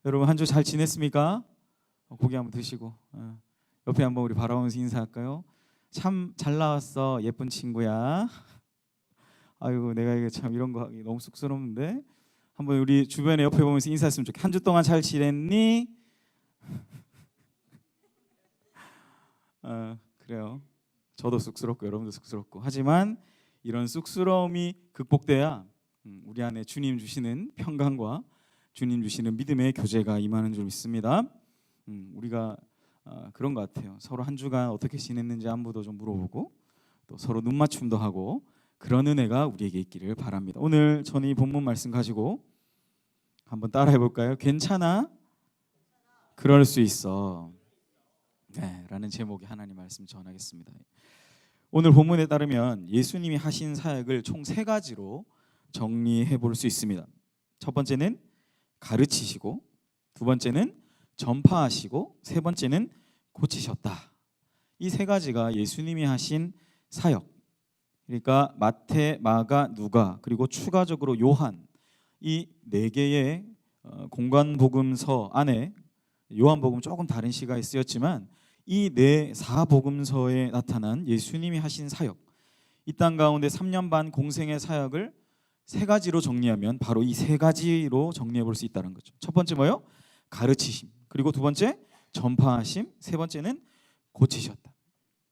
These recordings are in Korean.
여러분 한 주 잘 지냈습니까? 고기 한번 드시고 옆에 한번 우리 바라보면서 인사할까요? 참 잘 나왔어 예쁜 친구야. 아이고 내가 이게 참 이런 거 하기 너무 쑥스러운데 한번 우리 주변에 옆에 보면서 인사했으면 좋겠어. 한 주 동안 잘 지냈니? 그래요. 저도 쑥스럽고 여러분도 쑥스럽고 하지만 이런 쑥스러움이 극복돼야 우리 안에 주님 주시는 평강과 주님 주시는 믿음의 교제가 임하는 줄 믿습니다. 우리가 그런 것 같아요. 서로 한 주간 어떻게 지냈는지 안부도 좀 물어보고 또 서로 눈맞춤도 하고 그런 은혜가 우리에게 있기를 바랍니다. 오늘 저는 이 본문 말씀 가지고 한번 따라해 볼까요? 괜찮아? 그럴 수 있어. 네, 라는 제목의 하나님 말씀 전하겠습니다. 오늘 본문에 따르면 예수님이 하신 사역을 총 3가지로 정리해 볼 수 있습니다. 첫 번째는 가르치시고, 두 번째는 전파하시고, 세 번째는 고치셨다. 이 3가지가 예수님이 하신 사역. 그러니까 마태, 마가, 누가 그리고 추가적으로 요한 이 4개의 공관복음서 안에 요한복음 조금 다른 시가에 쓰였지만 이 4복음서에 나타난 예수님이 하신 사역, 이 땅 가운데 3년 반 공생의 사역을 3가지로 정리하면 바로 이 3가지로 정리해 볼 수 있다는 거죠. 첫 번째 뭐요? 가르치심. 그리고 두 번째 전파하심. 세 번째는 고치셨다.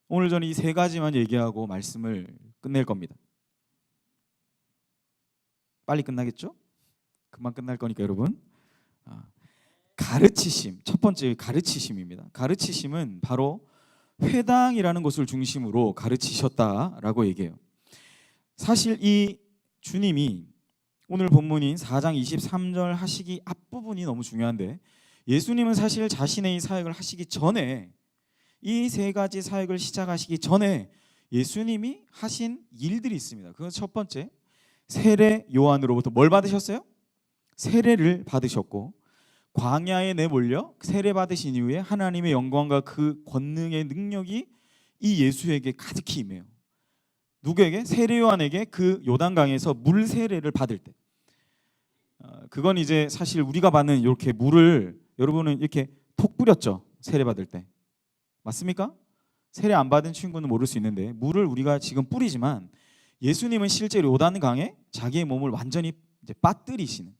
오늘 저는 이 3가지만 얘기하고 말씀을 끝낼 겁니다. 빨리 끝나겠죠? 금방 끝날 거니까 여러분. 가르치심. 첫 번째 가르치심입니다. 가르치심은 바로 회당이라는 곳을 중심으로 가르치셨다라고 얘기해요. 사실 이 주님이 오늘 본문인 4장 23절 하시기 앞부분이 너무 중요한데 예수님은 사실 자신의 이 사역을 하시기 전에 이 3가지 사역을 시작하시기 전에 예수님이 하신 일들이 있습니다. 그건 첫 번째, 세례 요한으로부터 뭘 받으셨어요? 세례를 받으셨고 광야에 내몰려 세례 받으신 이후에 하나님의 영광과 그 권능의 능력이 이 예수에게 가득히 임해요. 누구에게? 세례 요한에게 그 요단강에서 물 세례를 받을 때. 그건 이제 사실 우리가 받는 이렇게 물을 여러분은 이렇게 톡 뿌렸죠. 세례 받을 때. 맞습니까? 세례 안 받은 친구는 모를 수 있는데 물을 우리가 지금 뿌리지만 예수님은 실제로 요단강에 자기의 몸을 완전히 이제 빠뜨리시는,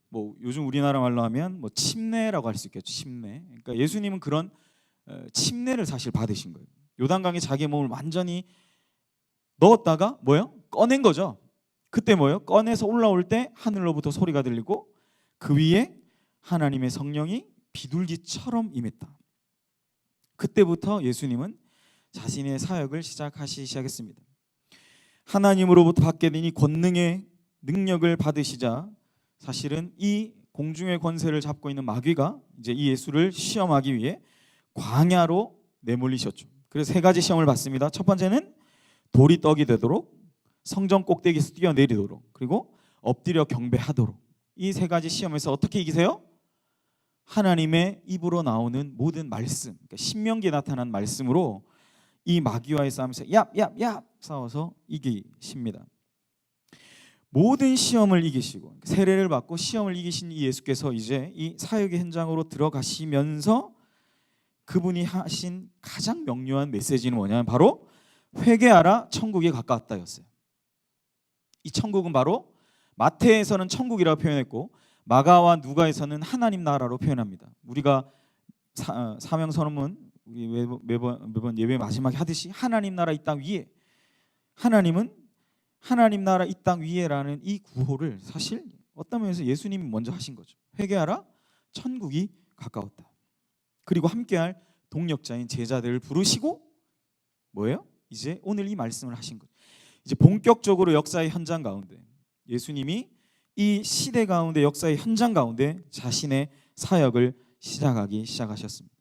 뭐 요즘 우리나라 말로 하면 뭐 침례라고 할 수 있겠죠. 침례. 그러니까 예수님은 그런 침례를 사실 받으신 거예요. 요단강에 자기의 몸을 완전히 넣었다가 뭐요? 꺼낸 거죠. 그때 뭐요? 꺼내서 올라올 때 하늘로부터 소리가 들리고 그 위에 하나님의 성령이 비둘기처럼 임했다. 그때부터 예수님은 자신의 사역을 시작하시겠습니다. 하나님으로부터 받게 된 이 권능의 능력을 받으시자 사실은 이 공중의 권세를 잡고 있는 마귀가 이제 이 예수를 시험하기 위해 광야로 내몰리셨죠. 그래서 3가지 시험을 받습니다. 첫 번째는 돌이 떡이 되도록, 성전 꼭대기에서 뛰어내리도록, 그리고 엎드려 경배하도록. 이 3가지 시험에서 어떻게 이기세요? 하나님의 입으로 나오는 모든 말씀, 그러니까 신명기에 나타난 말씀으로 이 마귀와의 싸움에서 얍얍얍 싸워서 이기십니다. 모든 시험을 이기시고 세례를 받고 시험을 이기신 이 예수께서 이제 이 사역의 현장으로 들어가시면서 그분이 하신 가장 명료한 메시지는 뭐냐면 바로 회개하라 천국이 가까웠다였어요. 이 천국은 바로 마태에서는 천국이라고 표현했고 마가와 누가에서는 하나님 나라로 표현합니다. 우리가 사명 선언문 우리 매번 예배 마지막에 하듯이 하나님 나라 이 땅 위에, 하나님은 하나님 나라 이 땅 위에라는 이 구호를 사실 어떤 면에서 예수님이 먼저 하신 거죠. 회개하라 천국이 가까웠다. 그리고 함께할 동력자인 제자들을 부르시고 뭐예요? 이제 오늘 이 말씀을 하신 거죠. 이제 본격적으로 역사의 현장 가운데 예수님이 이 시대 가운데 역사의 현장 가운데 자신의 사역을 시작하셨습니다.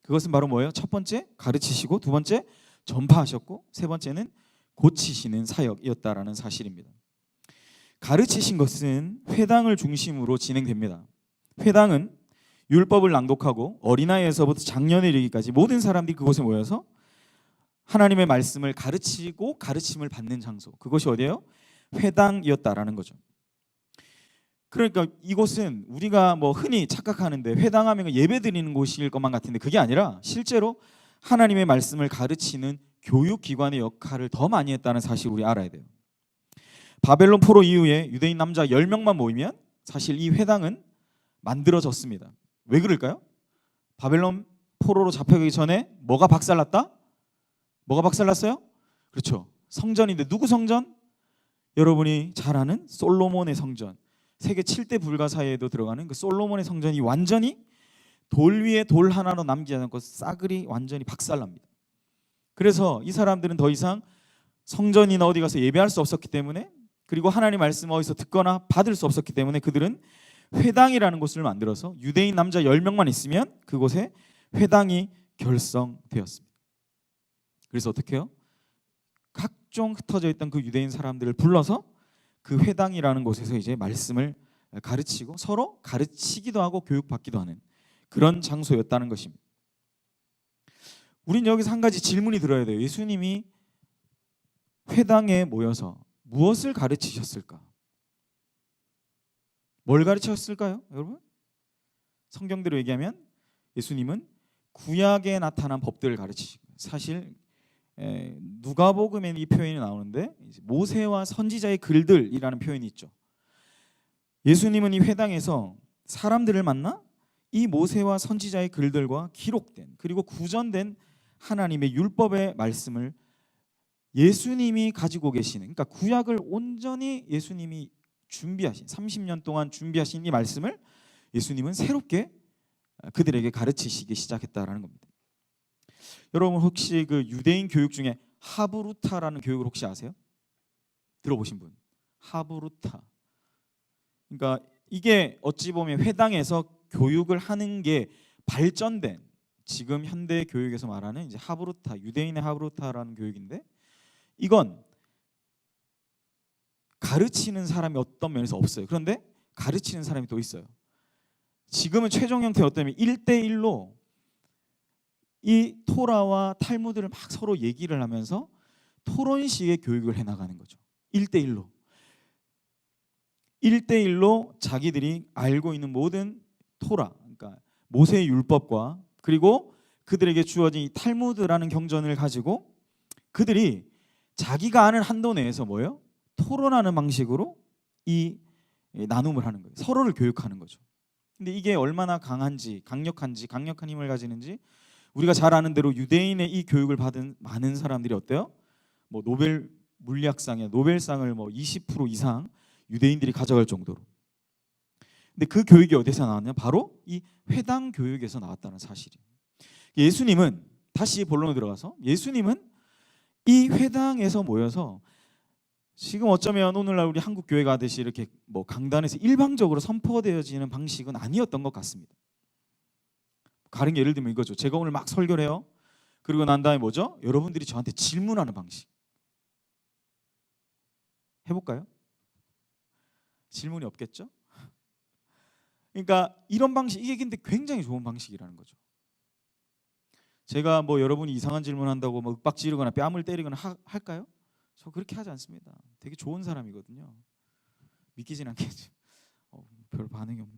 그것은 바로 뭐예요? 첫 번째 가르치시고, 두 번째 전파하셨고, 세 번째는 고치시는 사역이었다라는 사실입니다. 가르치신 것은 회당을 중심으로 진행됩니다. 회당은 율법을 낭독하고 어린아이에서부터 장년에 이르기까지 모든 사람들이 그곳에 모여서 하나님의 말씀을 가르치고 가르침을 받는 장소, 그것이 어디예요? 회당이었다라는 거죠. 그러니까 이곳은 우리가 뭐 흔히 착각하는데 회당하면 예배 드리는 곳일 것만 같은데 그게 아니라 실제로 하나님의 말씀을 가르치는 교육기관의 역할을 더 많이 했다는 사실을 우리 알아야 돼요. 바벨론 포로 이후에 유대인 남자 10명만 모이면 사실 이 회당은 만들어졌습니다. 왜 그럴까요? 바벨론 포로로 잡혀가기 전에 뭐가 박살났다? 뭐가 박살났어요? 그렇죠. 성전인데 누구 성전? 여러분이 잘 아는 솔로몬의 성전. 세계 7대 불가사의에도 들어가는 그 솔로몬의 성전이 완전히 돌 위에 돌 하나로 남기지 않고 싸그리 완전히 박살납니다. 그래서 이 사람들은 더 이상 성전이나 어디 가서 예배할 수 없었기 때문에, 그리고 하나님 말씀 어디서 듣거나 받을 수 없었기 때문에 그들은 회당이라는 곳을 만들어서 유대인 남자 10명만 있으면 그곳에 회당이 결성되었습니다. 그래서 어떻게 해요? 각종 흩어져 있던 그 유대인 사람들을 불러서 그 회당이라는 곳에서 이제 말씀을 가르치고 서로 가르치기도 하고 교육받기도 하는 그런 장소였다는 것입니다. 우린 여기서 한 가지 질문이 들어야 돼요. 예수님이 회당에 모여서 무엇을 가르치셨을까? 뭘 가르치셨을까요, 여러분? 성경대로 얘기하면 예수님은 구약에 나타난 법들을 가르치시고, 사실 누가복음에 이 표현이 나오는데 모세와 선지자의 글들이라는 표현이 있죠. 예수님은 이 회당에서 사람들을 만나 이 모세와 선지자의 글들과 기록된 그리고 구전된 하나님의 율법의 말씀을 예수님이 가지고 계시는, 그러니까 구약을 온전히 예수님이 준비하신 30년 동안 준비하신 이 말씀을 예수님은 새롭게 그들에게 가르치시기 시작했다라는 겁니다. 여러분 혹시 그 유대인 교육 중에 하브루타라는 교육을 혹시 아세요? 들어보신 분? 하브루타. 그러니까 이게 어찌 보면 회당에서 교육을 하는 게 발전된 지금 현대 교육에서 말하는 이제 하브루타, 유대인의 하브루타라는 교육인데, 이건 가르치는 사람이 어떤 면에서 없어요. 그런데 가르치는 사람이 또 있어요. 지금은 최종 형태 어떠냐면 1대1로 이 토라와 탈무드를 막 서로 얘기를 하면서 토론식의 교육을 해나가는 거죠. 1대1로. 1대1로 자기들이 알고 있는 모든 토라, 그러니까 모세의 율법과 그리고 그들에게 주어진 이 탈무드라는 경전을 가지고 그들이 자기가 아는 한도 내에서 뭐예요? 토론하는 방식으로 이 나눔을 하는 거예요. 서로를 교육하는 거죠. 근데 이게 얼마나 강한지, 강력한 힘을 가지는지 우리가 잘 아는 대로 유대인의 이 교육을 받은 많은 사람들이 어때요? 뭐 노벨 물리학상에 노벨상을 뭐 20% 이상 유대인들이 가져갈 정도로. 근데 그 교육이 어디서 나왔냐? 바로 이 회당 교육에서 나왔다는 사실이에요. 예수님은 다시 본론으로 들어가서 예수님은 이 회당에서 모여서 지금 어쩌면 오늘날 우리 한국 교회가 하듯이 이렇게 뭐 강단에서 일방적으로 선포되어지는 방식은 아니었던 것 같습니다. 다른 예를 들면 이거죠. 제가 오늘 막 설교를 해요. 그리고 난 다음에 뭐죠? 여러분들이 저한테 질문하는 방식. 해볼까요? 질문이 없겠죠? 그러니까 이런 방식, 이게 근데 굉장히 좋은 방식이라는 거죠. 제가 뭐 여러분이 이상한 질문한다고 뭐 윽박 지르거나 뺨을 때리거나 할까요? 저 그렇게 하지 않습니다. 되게 좋은 사람이거든요. 믿기진 않겠죠. 별 반응이 없네.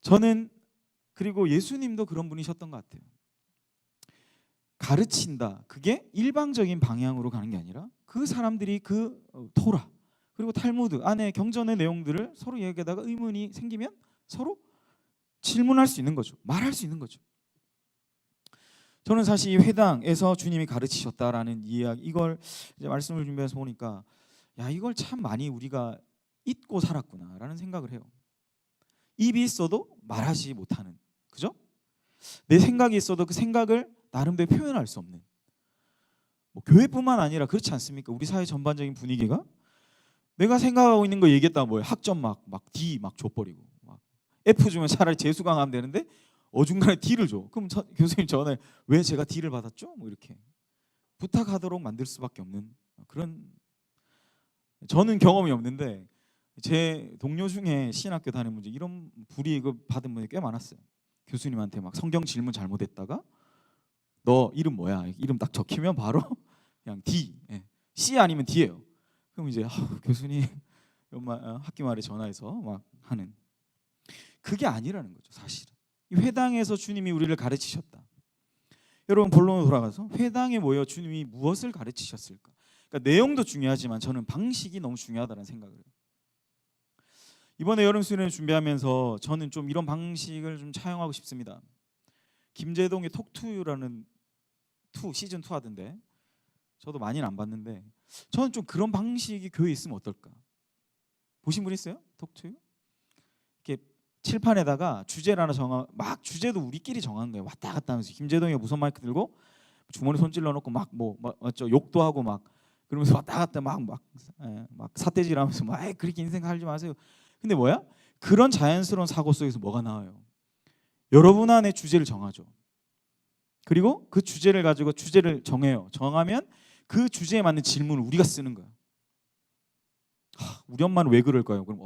저는 그리고 예수님도 그런 분이셨던 것 같아요. 가르친다. 그게 일방적인 방향으로 가는 게 아니라 그 사람들이 그 토라 그리고 탈무드 안에 경전의 내용들을 서로 얘기하다가 의문이 생기면 서로 질문할 수 있는 거죠. 말할 수 있는 거죠. 저는 사실 이 회당에서 주님이 가르치셨다라는 이야기, 이걸 이제 말씀을 준비해서 보니까 야, 이걸 참 많이 우리가 잊고 살았구나라는 생각을 해요. 입이 있어도 말하지 못하는, 그죠? 내 생각이 있어도 그 생각을 나름대로 표현할 수 없는, 뭐 교회뿐만 아니라 그렇지 않습니까? 우리 사회 전반적인 분위기가 내가 생각하고 있는 거 얘기했다가 뭐예요? 학점 막 D 막 줘버리고, 막 F 주면 차라리 재수 강하면 되는데 어중간에 D를 줘. 그럼 교수님 전에 왜 제가 D를 받았죠? 뭐 이렇게 부탁하도록 만들 수밖에 없는 그런. 저는 경험이 없는데 제 동료 중에 신학교 다니는 분들 이런 불이익을 받은 분이 꽤 많았어요. 교수님한테 막 성경 질문 잘못했다가 너 이름 뭐야? 이름 딱 적히면 바로 그냥 D, C 아니면 D예요. 그럼 이제 교수님 학기 말에 전화해서 막 하는 그게 아니라는 거죠. 사실은 이 회당에서 주님이 우리를 가르치셨다. 여러분 본론으로 돌아가서 회당에 모여 주님이 무엇을 가르치셨을까? 그러니까 내용도 중요하지만 저는 방식이 너무 중요하다는 생각을 해요. 이번에 여름 수련회 준비하면서 저는 좀 이런 방식을 좀 차용하고 싶습니다. 김재동의 톡투유라는 시즌 2 하던데 저도 많이는 안 봤는데 저는 좀 그런 방식이 교회에 있으면 어떨까? 보신 분 있어요? 톡투유? 이렇게 칠판에다가 주제를 하나 막 주제도 우리끼리 정하는 거예요. 왔다 갔다 하면서 김재동이 무선 마이크 들고 주머니 손질러 놓고 막 욕도 하고 막 그러면서 왔다 갔다 막 삿대질하면서 막 그렇게 인생 살지 마세요. 근데 뭐야? 그런 자연스러운 사고 속에서 뭐가 나와요? 여러분 안에 주제를 정하죠. 그리고 그 주제를 가지고 주제를 정해요. 정하면 그 주제에 맞는 질문을 우리가 쓰는 거야. 우리 엄마는 왜 그럴까요? 그럼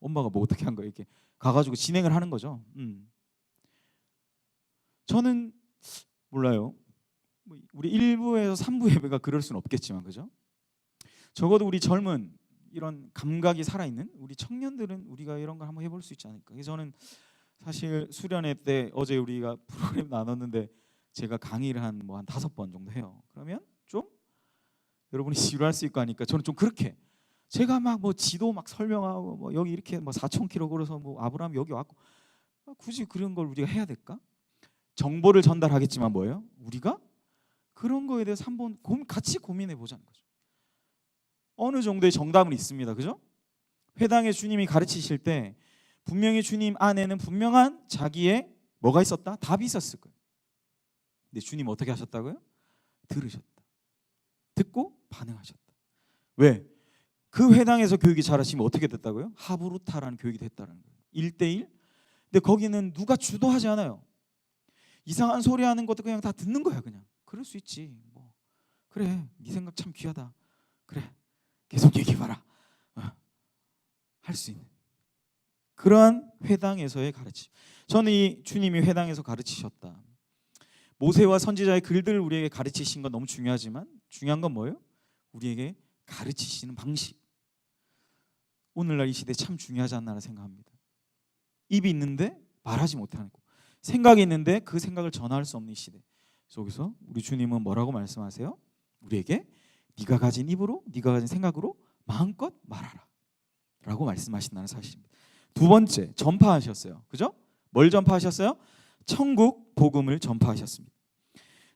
엄마가 뭐 어떻게 한 거야? 이렇게 가가지고 진행을 하는 거죠. 저는 몰라요. 우리 1부에서 3부 예배가 그럴 수는 없겠지만 그죠? 적어도 우리 젊은 이런 감각이 살아있는 우리 청년들은 우리가 이런 걸 한번 해볼 수 있지 않을까. 그래서 저는 사실 수련회 때 어제 우리가 프로그램 나눴는데 제가 강의를 한 5번 정도 해요. 그러면 좀 여러분이 지루할 수 있고 하니까 저는 좀 그렇게 제가 막 지도 막 설명하고 여기 이렇게 4,000km 걸어서 아브라함 여기 왔고 굳이 그런 걸 우리가 해야 될까? 정보를 전달하겠지만 뭐예요? 우리가 그런 거에 대해서 한번 같이 고민해 보자는 거죠. 어느 정도의 정답은 있습니다. 그죠? 회당에 주님이 가르치실 때 분명히 주님 안에는 분명한 자기의 뭐가 있었다? 답이 있었을 거예요. 근데 주님 어떻게 하셨다고요? 들으셨다. 듣고 반응하셨다. 왜? 그 회당에서 교육이 잘하시면 어떻게 됐다고요? 하브루타라는 교육이 됐다는 거예요. 1대1. 근데 거기는 누가 주도하지 않아요. 이상한 소리 하는 것도 그냥 다 듣는 거야. 그냥 그럴 수 있지. 그래, 네 생각 참 귀하다. 그래, 계속 얘기해봐라. 할 수 있는 그러한 회당에서의 가르침. 저는 이 주님이 회당에서 가르치셨다. 모세와 선지자의 글들을 우리에게 가르치신 건 너무 중요하지만 중요한 건 뭐예요? 우리에게 가르치시는 방식. 오늘날 이 시대에 참 중요하지 않나 생각합니다. 입이 있는데 말하지 못하고 생각이 있는데 그 생각을 전할 수 없는 이 시대 속에서 우리 주님은 뭐라고 말씀하세요? 우리에게 네가 가진 입으로 네가 가진 생각으로 마음껏 말하라 라고 말씀하신다는 사실입니다. 두 번째, 전파하셨어요. 그죠? 뭘 전파하셨어요? 천국 복음을 전파하셨습니다.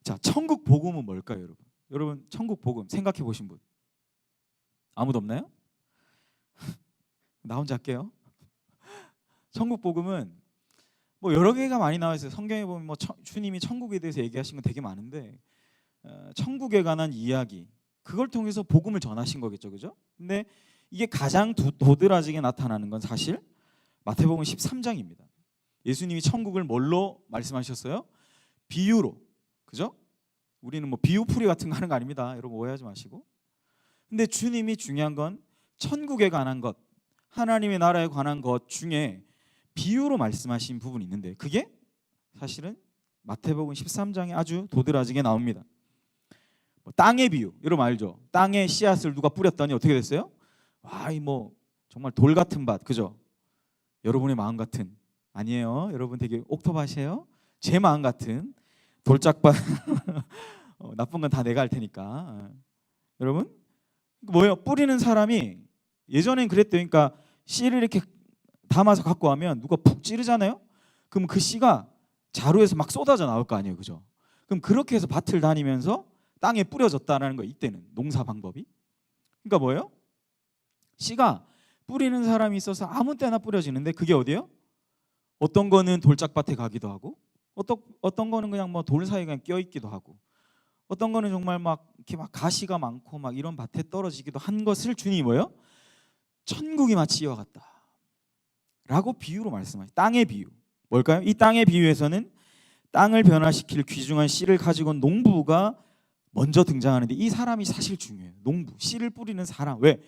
자, 천국 복음은 뭘까요, 여러분? 여러분, 천국 복음 생각해 보신 분 아무도 없나요? 나 혼자 할게요. 천국 복음은 여러 개가 많이 나와 있어요. 성경에 보면 주님이 천국에 대해서 얘기하신 건 되게 많은데 천국에 관한 이야기 그걸 통해서 복음을 전하신 거겠죠, 그죠? 근데 이게 가장 도드라지게 나타나는 건 사실 마태복음 13장입니다. 예수님이 천국을 뭘로 말씀하셨어요? 비유로, 그죠? 우리는 비유풀이 같은 거 하는 거 아닙니다. 여러분 오해하지 마시고. 근데 주님이 중요한 건 천국에 관한 것, 하나님의 나라에 관한 것 중에 비유로 말씀하신 부분이 있는데 그게 사실은 마태복음 13장에 아주 도드라지게 나옵니다. 땅의 비유, 여러분 알죠? 땅에 씨앗을 누가 뿌렸더니 어떻게 됐어요? 와, 정말 돌 같은 밭, 그죠? 여러분의 마음 같은 아니에요. 여러분 되게 옥토밭이에요. 제 마음 같은 돌짝밭. 나쁜 건 다 내가 할 테니까. 여러분 뭐예요? 뿌리는 사람이 예전엔 그랬대요. 그러니까 씨를 이렇게 담아서 갖고 가면 누가 푹 찌르잖아요. 그럼 그 씨가 자루에서 막 쏟아져 나올 거 아니에요, 그죠? 그럼 그렇게 해서 밭을 다니면서 땅에 뿌려졌다라는 거. 이때는 농사 방법이. 그러니까 뭐예요? 씨가 뿌리는 사람이 있어서 아무 때나 뿌려지는데 그게 어디예요? 어떤 거는 돌짝밭에 가기도 하고 어떤 거는 그냥 돌 사이에 그냥 껴 있기도 하고 어떤 거는 정말 이렇게 가시가 많고 이런 밭에 떨어지기도 한 것을 주님이 뭐예요? 천국이 마치 이와 같다 라고 비유로 말씀하시죠. 땅의 비유. 뭘까요? 이 땅의 비유에서는 땅을 변화시킬 귀중한 씨를 가지고 온 농부가 먼저 등장하는데 이 사람이 사실 중요해요. 농부, 씨를 뿌리는 사람. 왜?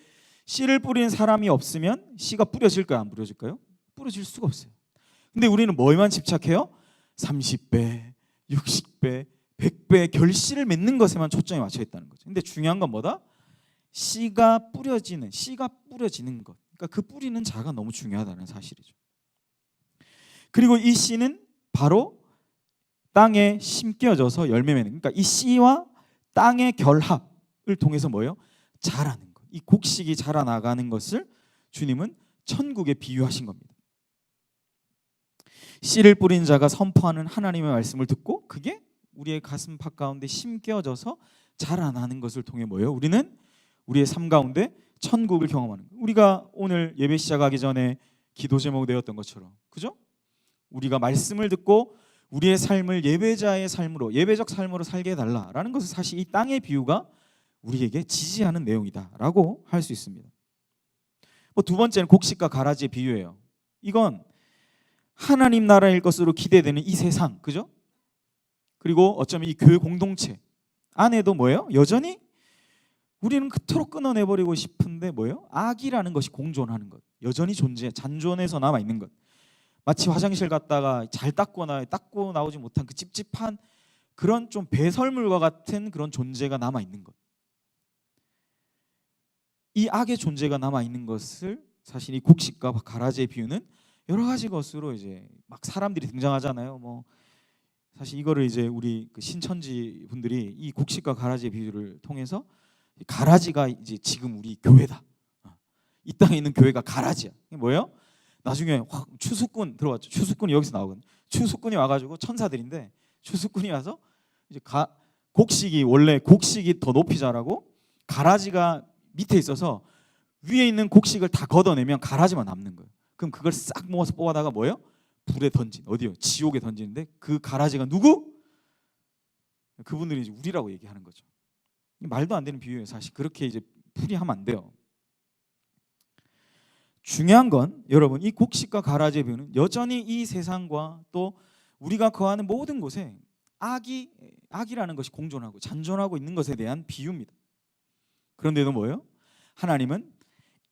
씨를 뿌리는 사람이 없으면 씨가 뿌려질까요? 안 뿌려질까요? 뿌려질 수가 없어요. 근데 우리는 뭐에만 집착해요? 30배, 60배, 100배 결실을 맺는 것에만 초점이 맞춰 있다는 거죠. 근데 중요한 건 뭐다? 씨가 뿌려지는 것. 그러니까 그 뿌리는 자가 너무 중요하다는 사실이죠. 그리고 이 씨는 바로 땅에 심겨져서 열매 맺는, 그러니까 이 씨와 땅의 결합을 통해서 뭐예요? 자라는 것. 이 곡식이 자라나가는 것을 주님은 천국에 비유하신 겁니다. 씨를 뿌린 자가 선포하는 하나님의 말씀을 듣고 그게 우리의 가슴팍 가운데 심겨져서 자라나는 것을 통해 뭐예요? 우리는 우리의 삶 가운데 천국을 경험하는 거예요. 우리가 오늘 예배 시작하기 전에 기도 제목 되었던 것처럼, 그죠? 우리가 말씀을 듣고 우리의 삶을 예배자의 삶으로, 예배적 삶으로 살게 해달라라는 것은 사실 이 땅의 비유가 우리에게 지지하는 내용이다라고 할 수 있습니다. 두 번째는 곡식과 가라지의 비유예요. 이건 하나님 나라일 것으로 기대되는 이 세상, 그죠? 그리고 어쩌면 이 교회 공동체 안에도 뭐예요? 여전히 우리는 그토록 끊어내버리고 싶은데 뭐예요? 악이라는 것이 공존하는 것, 여전히 잔존해서 남아있는 것. 마치 화장실 갔다가 잘 닦고 나오지 못한 그 찝찝한 그런 좀 배설물과 같은 그런 존재가 남아있는 것. 이 악의 존재가 남아있는 것을 사실 이 곡식과 가라지의 비유는 여러 가지 것으로 이제 막 사람들이 등장하잖아요. 뭐 사실 이거를 이제 우리 그 신천지 분들이 이 곡식과 가라지의 비유를 통해서 가라지가 이제 지금 우리 교회다. 이 땅에 있는 교회가 가라지야. 이게 뭐예요? 나중에 추수꾼 들어왔죠. 추수꾼이 여기서 나오거든요. 추수꾼이 와가지고 천사들인데 추수꾼이 와서 이제 곡식이 원래 곡식이 더 높이 자라고 가라지가 밑에 있어서 위에 있는 곡식을 다 걷어내면 가라지만 남는 거예요. 그럼 그걸 싹 모아서 뽑아다가 뭐예요? 불에 던진, 어디요? 지옥에 던지는데 그 가라지가 누구? 그분들이 이제 우리라고 얘기하는 거죠. 말도 안 되는 비유예요. 사실 그렇게 이제 풀이하면 안 돼요. 중요한 건 여러분, 이 곡식과 가라지의 비유는 여전히 이 세상과 또 우리가 거하는 모든 곳에 악이라는 것이 공존하고 잔존하고 있는 것에 대한 비유입니다. 그런데도 뭐예요? 하나님은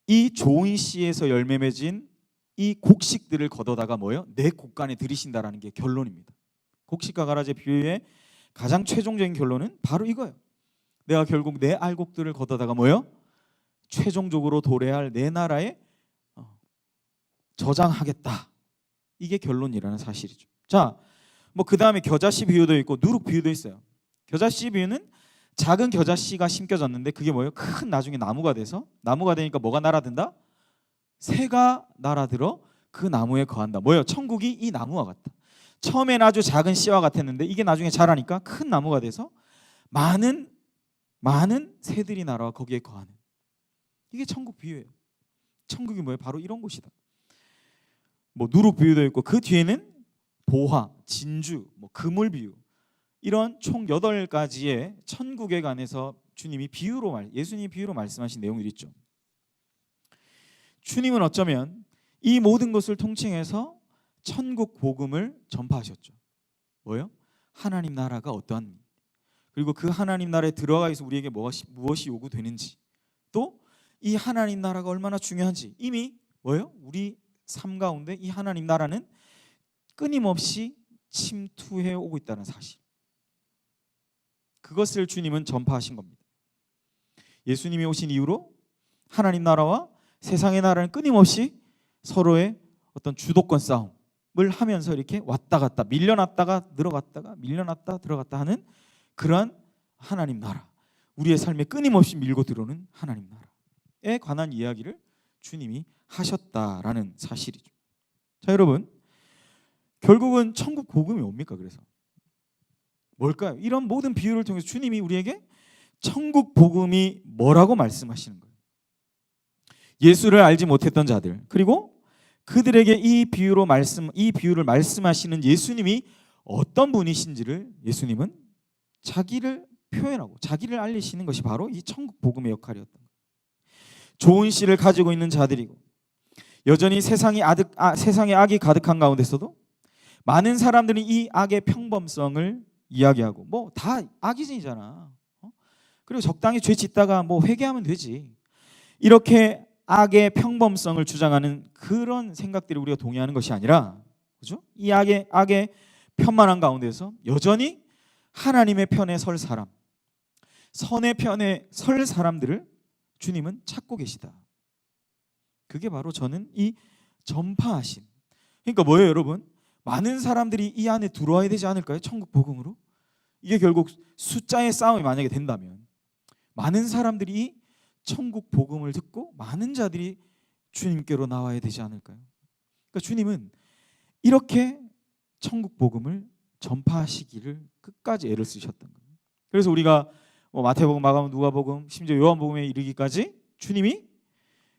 이 좋은 씨에서 열매 맺은 이 곡식들을 걷어다가 뭐예요? 내 곳간에 들이신다라는 게 결론입니다. 곡식과 가라지의 비유의 가장 최종적인 결론은 바로 이거예요. 내가 결국 내 알곡들을 걷어다가 뭐예요? 최종적으로 도래할 내 나라에 저장하겠다. 이게 결론이라는 사실이죠. 자, 뭐 그 다음에 겨자씨 비유도 있고 누룩 비유도 있어요. 겨자씨 비유는 작은 겨자씨가 심겨졌는데 그게 뭐예요? 큰 나중에 나무가 돼서, 나무가 되니까 뭐가 날아든다? 새가 날아들어 그 나무에 거한다. 뭐예요? 천국이 이 나무와 같다. 처음엔 아주 작은 씨와 같았는데 이게 나중에 자라니까 큰 나무가 돼서 많은 새들이 날아와 거기에 거하는, 이게 천국 비유예요. 천국이 뭐예요? 바로 이런 곳이다. 뭐 누룩 비유도 있고 그 뒤에는 보화, 진주, 뭐 그물 비유, 이런 총 8가지의 천국에 관해서 예수님이 비유로 말씀하신 내용들이 있죠. 주님은 어쩌면 이 모든 것을 통칭해서 천국 복음을 전파하셨죠. 뭐예요? 하나님 나라가 어떠한, 그리고 그 하나님 나라에 들어가 있어 우리에게 무엇이 요구되는지, 또 이 하나님 나라가 얼마나 중요한지 이미 뭐예요? 우리 삶 가운데 이 하나님 나라는 끊임없이 침투해 오고 있다는 사실, 그것을 주님은 전파하신 겁니다. 예수님이 오신 이후로 하나님 나라와 세상의 나라는 끊임없이 서로의 어떤 주도권 싸움을 하면서 이렇게 왔다 갔다, 밀려났다가 들어갔다가 밀려났다 들어갔다 하는 그러한 하나님 나라, 우리의 삶에 끊임없이 밀고 들어오는 하나님 나라에 관한 이야기를 주님이 하셨다라는 사실이죠. 자, 여러분, 결국은 천국 복음이 뭡니까? 그래서 뭘까요? 이런 모든 비유를 통해서 주님이 우리에게 천국 복음이 뭐라고 말씀하시는 거예요? 예수를 알지 못했던 자들, 그리고 그들에게 이 비유를 말씀하시는 예수님이 어떤 분이신지를 예수님은 자기를 표현하고 자기를 알리시는 것이 바로 이 천국 복음의 역할이었던 거예요. 좋은 씨를 가지고 있는 자들이고 여전히 세상에 악이 가득한 가운데서도 많은 사람들이 이 악의 평범성을 이야기하고 뭐 다 악이잖아. 그리고 적당히 죄 짓다가 뭐 회개하면 되지. 이렇게 악의 평범성을 주장하는 그런 생각들이 우리가 동의하는 것이 아니라, 그죠? 이 악의 편만한 가운데서 여전히 하나님의 편에 설 사람, 선의 편에 설 사람들을 주님은 찾고 계시다. 그게 바로 저는 이 전파하신, 그러니까 뭐예요 여러분? 많은 사람들이 이 안에 들어와야 되지 않을까요? 천국 복음으로. 이게 결국 숫자의 싸움이 만약에 된다면 많은 사람들이 이 천국 복음을 듣고 많은 자들이 주님께로 나와야 되지 않을까요? 그러니까 주님은 이렇게 천국 복음을 전파하시기를 끝까지 애를 쓰셨던 거예요. 그래서 우리가 마태복음, 마가복음, 누가복음, 심지어 요한복음에 이르기까지 주님이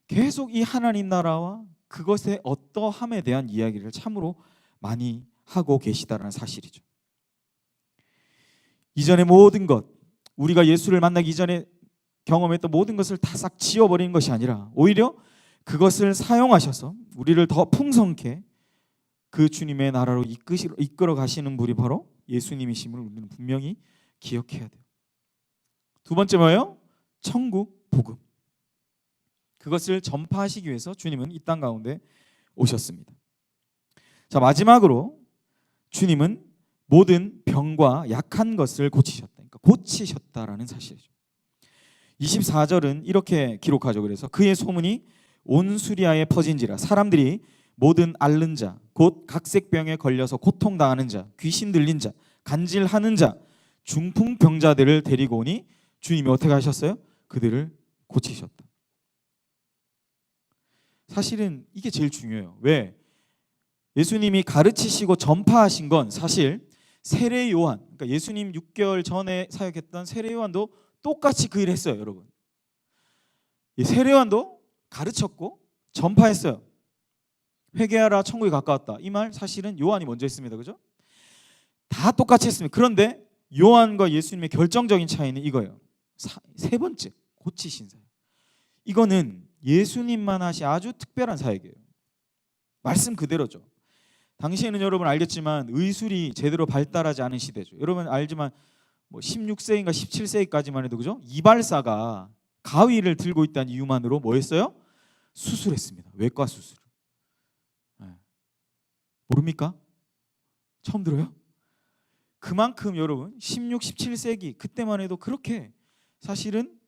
계속 이 하나님 나라와 그것의 어떠함에 대한 이야기를 참으로 많이 하고 계시다라는 사실이죠. 이전의 모든 것, 우리가 예수를 만나기 이전에 경험했던 모든 것을 다 싹 지워버리는 것이 아니라 오히려 그것을 사용하셔서 우리를 더 풍성케 그 주님의 나라로 이끌어 가시는 분이 바로 예수님이심을 우리는 분명히 기억해야 돼요. 두 번째 뭐예요? 천국 복음. 그것을 전파하시기 위해서 주님은 이 땅 가운데 오셨습니다. 자, 마지막으로 주님은 모든 병과 약한 것을 고치셨다. 그러니까 고치셨다라는 사실이죠. 24절은 이렇게 기록하죠. 그래서 그의 소문이 온 수리아에 퍼진지라 사람들이 모든 앓는 자, 곧 각색병에 걸려서 고통당하는 자, 귀신 들린 자, 간질하는 자, 중풍병자들을 데리고 오니 주님이 어떻게 하셨어요? 그들을 고치셨다. 사실은 이게 제일 중요해요. 왜? 예수님이 가르치시고 전파하신 건 사실 세례 요한, 그러니까 예수님 6개월 전에 사역했던 세례 요한도 똑같이 그 일을 했어요, 여러분. 세례 요한도 가르쳤고 전파했어요. 회개하라, 천국이 가까웠다. 이 말 사실은 요한이 먼저 했습니다. 그죠? 다 똑같이 했습니다. 그런데 요한과 예수님의 결정적인 차이는 이거예요. 세 번째, 고치신 사역. 이거는 예수님만 하신 아주 특별한 사역이에요. 말씀 그대로죠. 당시에는 여러분 알겠지만 의술이 제대로 발달하지 않은 시대죠. 여러분 알지만 16세인가 17세기까지만 해도 그죠? 이발사가 가위를 들고 있다는 이유만으로 뭐 했어요? 수술했습니다. 외과 수술. 모릅니까? 처음 들어요? 그만큼 여러분 16, 17세기 그때만 해도 그렇게 사실은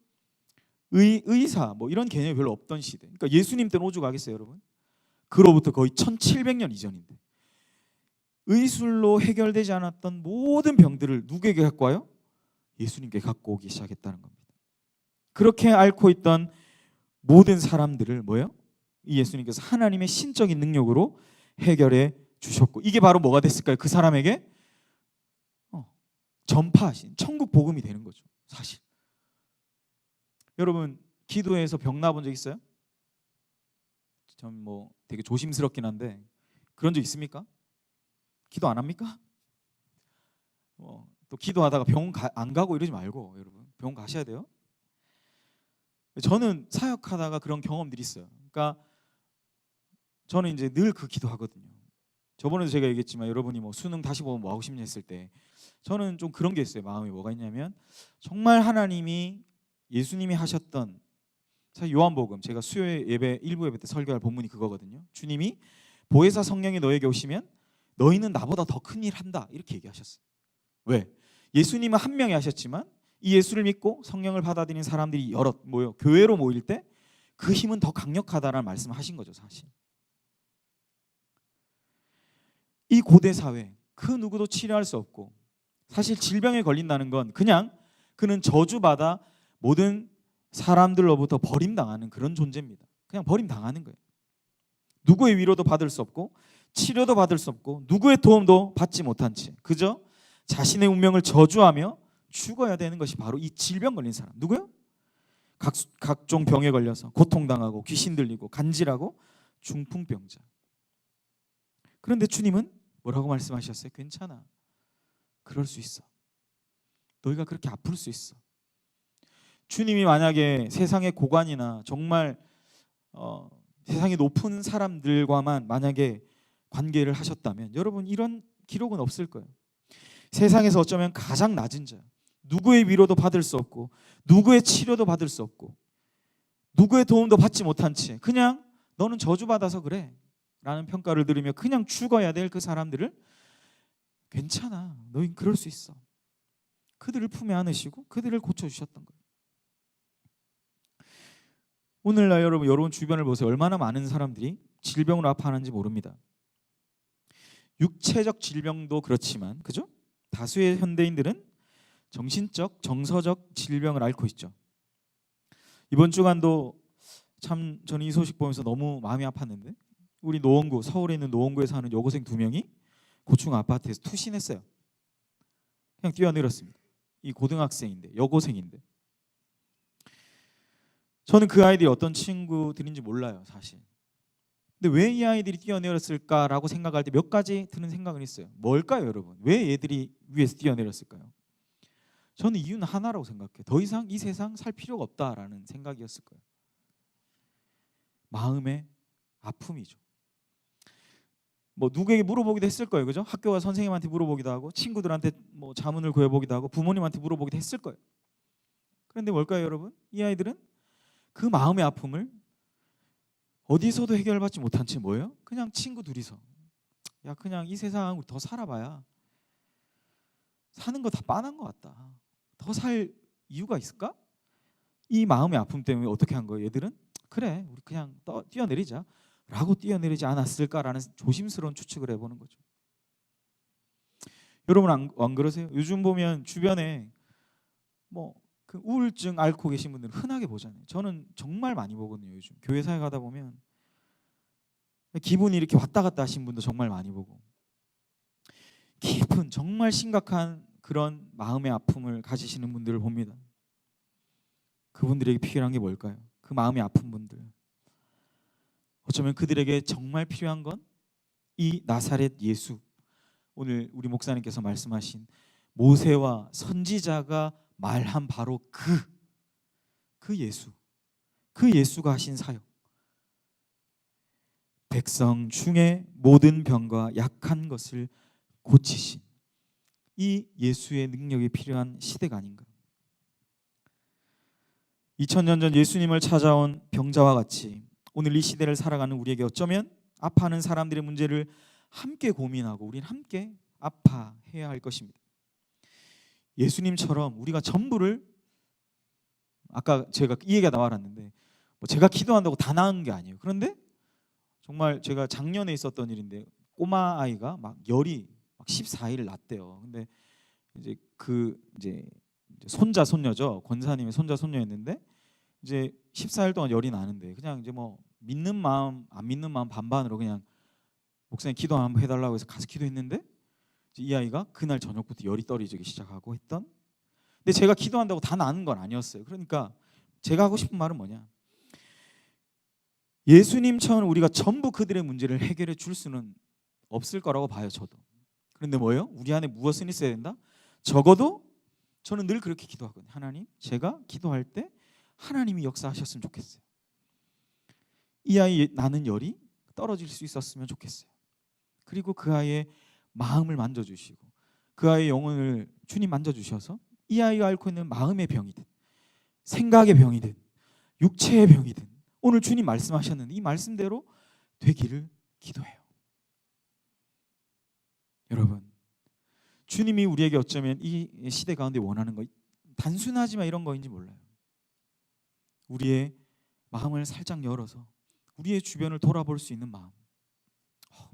의사 이런 개념이 별로 없던 시대. 그러니까 예수님 때는 오죽하겠어요, 여러분? 그로부터 거의 1700년 이전인데 의술로 해결되지 않았던 모든 병들을 누구에게 갖고 와요? 예수님께 갖고 오기 시작했다는 겁니다. 그렇게 앓고 있던 모든 사람들을 뭐예요? 이 예수님께서 하나님의 신적인 능력으로 해결해 주셨고, 이게 바로 뭐가 됐을까요? 그 사람에게 전파하신 천국 복음이 되는 거죠. 사실 여러분 기도해서 병 나본 적 있어요? 전 되게 조심스럽긴 한데 그런 적 있습니까? 기도 안 합니까? 또 기도하다가 병원 안 가고 이러지 말고 여러분 병원 가셔야 돼요. 저는 사역하다가 그런 경험들이 있어요. 그러니까 저는 이제 늘 그 기도하거든요. 저번에도 제가 얘기했지만 여러분이 수능 다시 보면 뭐 하고 싶냐 했을 때 저는 좀 그런 게 있어요. 마음이 뭐가 있냐면 정말 하나님이 예수님이 하셨던, 사실 요한복음 제가 수요일 예배 일부 예배 때 설교할 본문이 그거거든요. 주님이 보혜사 성령이 너에게 오시면 너희는 나보다 더 큰 일 한다 이렇게 얘기하셨어요. 왜? 예수님은 한 명이 하셨지만 이 예수를 믿고 성령을 받아들인 사람들이 여럿 교회로 모일 때 그 힘은 더 강력하다라는 말씀을 하신 거죠. 사실 이 고대 사회 그 누구도 치료할 수 없고 사실 질병에 걸린다는 건 그냥 그는 저주받아 모든 사람들로부터 버림당하는 그런 존재입니다. 그냥 버림당하는 거예요. 누구의 위로도 받을 수 없고 치료도 받을 수 없고 누구의 도움도 받지 못한 채 그저 자신의 운명을 저주하며 죽어야 되는 것이 바로 이 질병 걸린 사람. 누구요? 각종 병에 걸려서 고통당하고 귀신 들리고 간질하고 중풍병자. 그런데 주님은 뭐라고 말씀하셨어요? 괜찮아. 그럴 수 있어. 너희가 그렇게 아플 수 있어. 주님이 만약에 세상의 고관이나 정말 세상에 높은 사람들과만 만약에 관계를 하셨다면 여러분 이런 기록은 없을 거예요. 세상에서 어쩌면 가장 낮은 자, 누구의 위로도 받을 수 없고 누구의 치료도 받을 수 없고 누구의 도움도 받지 못한 채 그냥 너는 저주받아서 그래 라는 평가를 들으며 그냥 죽어야 될 그 사람들을 괜찮아, 너희 그럴 수 있어. 그들을 품에 안으시고 그들을 고쳐주셨던 거예요. 오늘날 여러분 주변을 보세요. 얼마나 많은 사람들이 질병으로 아파하는지 모릅니다. 육체적 질병도 그렇지만, 그죠? 다수의 현대인들은 정신적, 정서적 질병을 앓고 있죠. 이번 주간도 참 저는 이 소식 보면서 너무 마음이 아팠는데, 우리 노원구, 서울에 있는 노원구에 사는 여고생 2명이 고층 아파트에서 투신했어요. 그냥 뛰어내렸습니다. 이 고등학생인데, 여고생인데. 저는 그 아이들이 어떤 친구들인지 몰라요, 사실. 근데 왜 이 아이들이 뛰어내렸을까라고 생각할 때 몇 가지 드는 생각은 있어요. 뭘까요, 여러분? 왜 얘들이 위에서 뛰어내렸을까요? 저는 이유는 하나라고 생각해요. 더 이상 이 세상 살 필요가 없다라는 생각이었을 거예요. 마음의 아픔이죠. 뭐 누구에게 물어보기도 했을 거예요, 그죠? 학교와 선생님한테 물어보기도 하고, 친구들한테 뭐 자문을 구해보기도 하고, 부모님한테 물어보기도 했을 거예요. 그런데 뭘까요, 여러분? 이 아이들은 그 마음의 아픔을 어디서도 해결받지 못한 채 뭐예요? 그냥 친구 둘이서, 야 그냥 이 세상 더 살아봐야 사는 거 다 빤한 것 같다, 더 살 이유가 있을까? 이 마음의 아픔 때문에 어떻게 한 거예요? 얘들은 그래 우리 그냥 뛰어내리자 라고 뛰어내리지 않았을까라는 조심스러운 추측을 해보는 거죠. 여러분 안 그러세요? 요즘 보면 주변에 뭐 그 우울증 앓고 계신 분들 흔하게 보잖아요. 저는 정말 많이 보거든요. 요즘 교회 사회 가다 보면 기분이 이렇게 왔다 갔다 하신 분도 정말 많이 보고, 깊은 정말 심각한 그런 마음의 아픔을 가지시는 분들을 봅니다. 그분들에게 필요한 게 뭘까요? 그 마음이 아픈 분들, 어쩌면 그들에게 정말 필요한 건 이 나사렛 예수, 오늘 우리 목사님께서 말씀하신 모세와 선지자가 말한 바로 그 예수, 그 예수가 하신 사역, 백성 중에 모든 병과 약한 것을 고치신 이 예수의 능력이 필요한 시대가 아닌가. 2000년 전 예수님을 찾아온 병자와 같이 오늘 이 시대를 살아가는 우리에게 어쩌면 아파하는 사람들의 문제를 함께 고민하고 우리는 함께 아파해야 할 것입니다. 예수님처럼 우리가 전부를, 아까 제가 이 얘기가 나왔는데 뭐 제가 기도한다고 다 나은 게 아니에요. 그런데 정말 제가 작년에 있었던 일인데, 꼬마 아이가 막 열이 막 14일 났대요. 근데 이제 손자 손녀죠. 권사님의 손자 손녀였는데 이제 14일 동안 열이 나는데 그냥 이제 뭐 믿는 마음 안 믿는 마음 반반으로 그냥 목사님 기도 한번 해달라고 해서 가서 기도했는데 이 아이가 그날 저녁부터 열이 떨어지기 시작하고 했던. 근데 제가 기도한다고 다 나은 건 아니었어요. 그러니까 제가 하고 싶은 말은 뭐냐, 예수님처럼 우리가 전부 그들의 문제를 해결해 줄 수는 없을 거라고 봐요, 저도. 그런데 뭐예요? 우리 안에 무엇은 있어야 된다? 적어도 저는 늘 그렇게 기도하거든요. 하나님, 제가 기도할 때 하나님이 역사하셨으면 좋겠어요. 이 아이 나는 열이 떨어질 수 있었으면 좋겠어요. 그리고 그 아이의 마음을 만져주시고 그 아이의 영혼을 주님 만져주셔서 이 아이가 앓고 있는 마음의 병이든 생각의 병이든 육체의 병이든 오늘 주님 말씀하셨는데 이 말씀대로 되기를 기도해요. 여러분, 주님이 우리에게 어쩌면 이 시대 가운데 원하는 거 단순하지만 이런 거인지 몰라요. 우리의 마음을 살짝 열어서 우리의 주변을 돌아볼 수 있는 마음.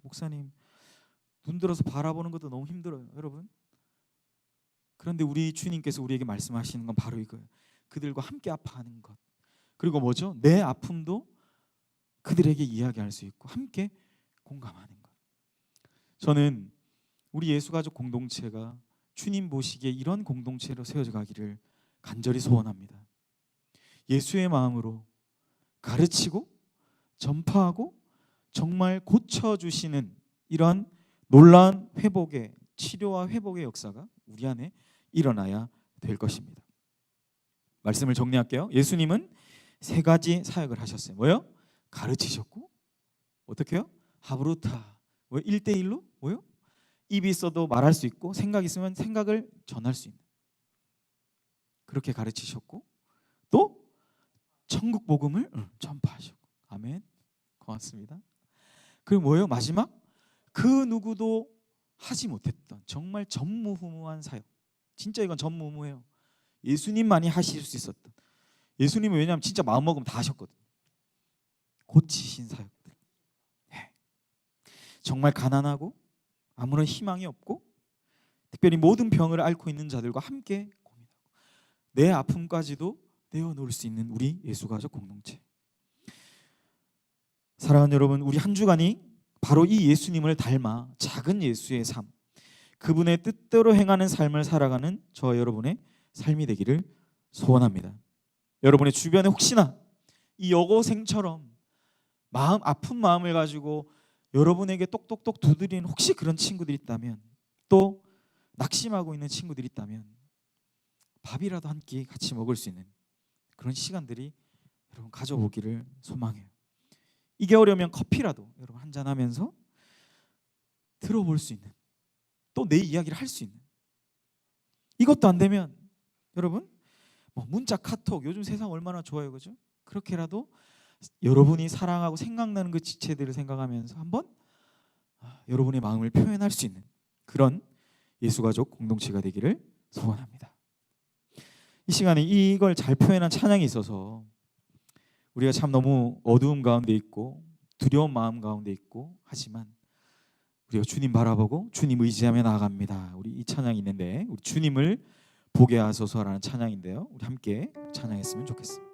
목사님, 눈 들어서 바라보는 것도 너무 힘들어요, 여러분. 그런데 우리 주님께서 우리에게 말씀하시는 건 바로 이거예요. 그들과 함께 아파하는 것. 그리고 뭐죠? 내 아픔도 그들에게 이야기할 수 있고 함께 공감하는 것. 저는 우리 예수가족 공동체가 주님 보시기에 이런 공동체로 세워져 가기를 간절히 소원합니다. 예수의 마음으로 가르치고 전파하고 정말 고쳐주시는 이런 놀라운 회복의, 치료와 회복의 역사가 우리 안에 일어나야 될 것입니다. 말씀을 정리할게요. 예수님은 세 가지 사역을 하셨어요. 뭐요? 가르치셨고, 어떻게 해요? 하브루타, 1대1로 뭐요? 입이 있어도 말할 수 있고 생각이 있으면 생각을 전할 수 있는, 그렇게 가르치셨고, 또 천국 복음을 전파하셨고. 아멘. 고맙습니다. 그리고 뭐예요? 마지막, 그 누구도 하지 못했던 정말 전무후무한 사역. 진짜 이건 전무후무해요. 예수님만이 하실 수 있었던. 예수님은 왜냐하면 진짜 마음먹으면 다 하셨거든요. 고치신 사역들. 정말 가난하고 아무런 희망이 없고 특별히 모든 병을 앓고 있는 자들과 함께 고민하고 내 아픔까지도 내어놓을 수 있는 우리 예수가족 공동체. 사랑하는 여러분, 우리 한 주간이 바로 이 예수님을 닮아 작은 예수의 삶, 그분의 뜻대로 행하는 삶을 살아가는 저와 여러분의 삶이 되기를 소원합니다. 여러분의 주변에 혹시나 이 여고생처럼 아픈 마음을 가지고 여러분에게 똑똑똑 두드리는 혹시 그런 친구들이 있다면, 또 낙심하고 있는 친구들이 있다면 밥이라도 한 끼 같이 먹을 수 있는 그런 시간들이 여러분 가져보기를 소망해요. 이게 어려우면 커피라도 여러분 한잔 하면서 들어볼 수 있는, 또 내 이야기를 할 수 있는, 이것도 안 되면 여러분 문자, 카톡, 요즘 세상 얼마나 좋아요, 그죠? 그렇게라도 여러분이 사랑하고 생각나는 그 지체들을 생각하면서 한번 여러분의 마음을 표현할 수 있는 그런 예수가족 공동체가 되기를 소원합니다. 이 시간에 이걸 잘 표현한 찬양이 있어서 우리가 참 너무 어두움 가운데 있고 두려운 마음 가운데 있고 하지만 우리가 주님 바라보고 주님 의지하며 나아갑니다. 우리 이 찬양이 있는데, 우리 주님을 보게 하소서라는 찬양인데요. 우리 함께 찬양했으면 좋겠습니다.